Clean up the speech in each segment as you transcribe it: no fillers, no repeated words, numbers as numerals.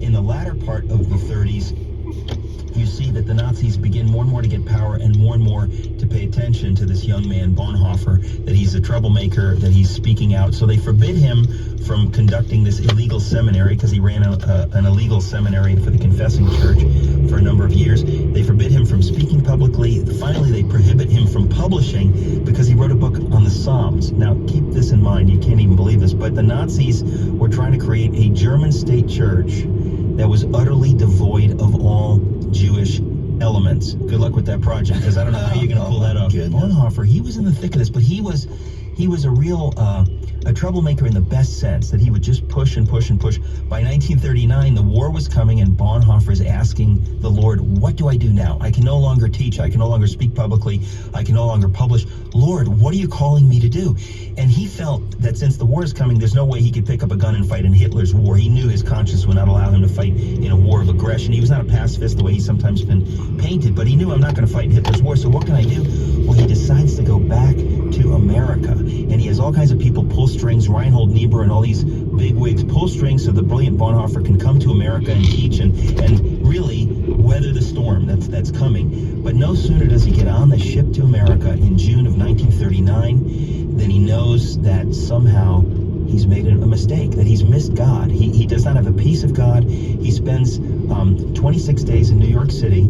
in the latter part of the 30s, you see that the Nazis begin more and more to get power and more to pay attention to this young man, Bonhoeffer, that he's a troublemaker, that he's speaking out. So they forbid him from conducting this illegal seminary, because he ran an illegal seminary for the Confessing Church for a number of years. They forbid him from speaking publicly. Finally, they prohibit him from publishing because he wrote a book on the Psalms. Now, keep this in mind. You can't even believe this, but the Nazis were trying to create a German state church that was utterly devoid of all Jewish elements. Good luck with that project, because I don't know how you're going to pull that off. Bonhoeffer, he was in the thick of this, but he was a real a troublemaker in the best sense, that he would just push and push and push. By 1939, the war was coming, and Bonhoeffer is asking the Lord, what do I do now? I can no longer teach. I can no longer speak publicly. I can no longer publish. Lord, what are you calling me to do? And he felt that since the war is coming, there's no way he could pick up a gun and fight in Hitler's war. He knew his conscience would not allow him to fight in a war of aggression. He was not a pacifist the way he's sometimes been painted, but he knew, I'm not going to fight in Hitler's war, so what can I do? Well, he decides to go back to America, and he has all kinds of people pull strings. Reinhold Niebuhr and all these bigwigs pull strings so the brilliant Bonhoeffer can come to America and teach and really weather the storm that's coming. But no sooner does he get on the ship to America in June of 1939 than he knows that somehow he's made a mistake, that he's missed God. He does not have the peace of God. He spends 26 days in New York City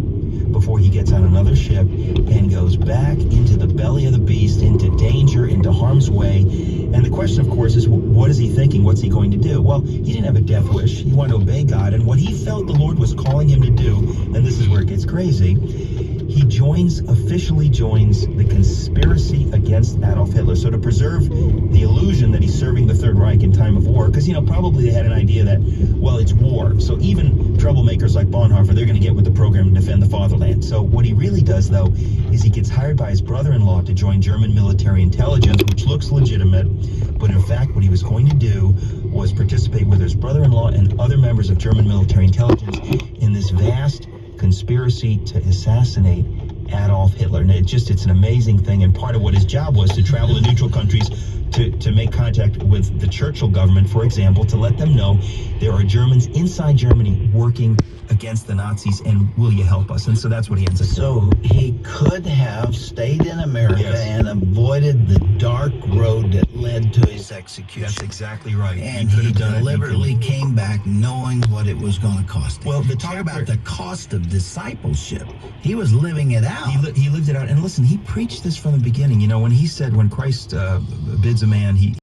before he gets on another ship and goes back into the belly of the beast, into danger, into harm's way. And the question, of course, is, what is he thinking? What's he going to do? Well, he didn't have a death wish. He wanted to obey God. And what he felt the Lord was calling him to do, and this is where it gets crazy, he officially joins the conspiracy against Adolf Hitler. So to preserve the illusion that he's serving the Third Reich in time of war, because, probably they had an idea that, well, it's war. So even troublemakers like Bonhoeffer, they're going to get with the program to defend the fatherland. So what he really does, though, is he gets hired by his brother-in-law to join German military intelligence, which looks legitimate. But in fact, what he was going to do was participate with his brother-in-law and other members of German military intelligence in this vast conspiracy to assassinate Adolf Hitler. And it's an amazing thing, and part of what his job was to travel to neutral countries to make contact with the Churchill government, for example, to let them know there are Germans inside Germany working against the Nazis, and will you help us? And so that's what he ends up doing. So he could have stayed in America and avoided the dark road that led to his execution. That's exactly right. And he deliberately came back knowing what it was going to cost him. Well, talk about the cost of discipleship. He was living it out. He lived it out. And listen, he preached this from the beginning. When he said, when Christ bids a man, he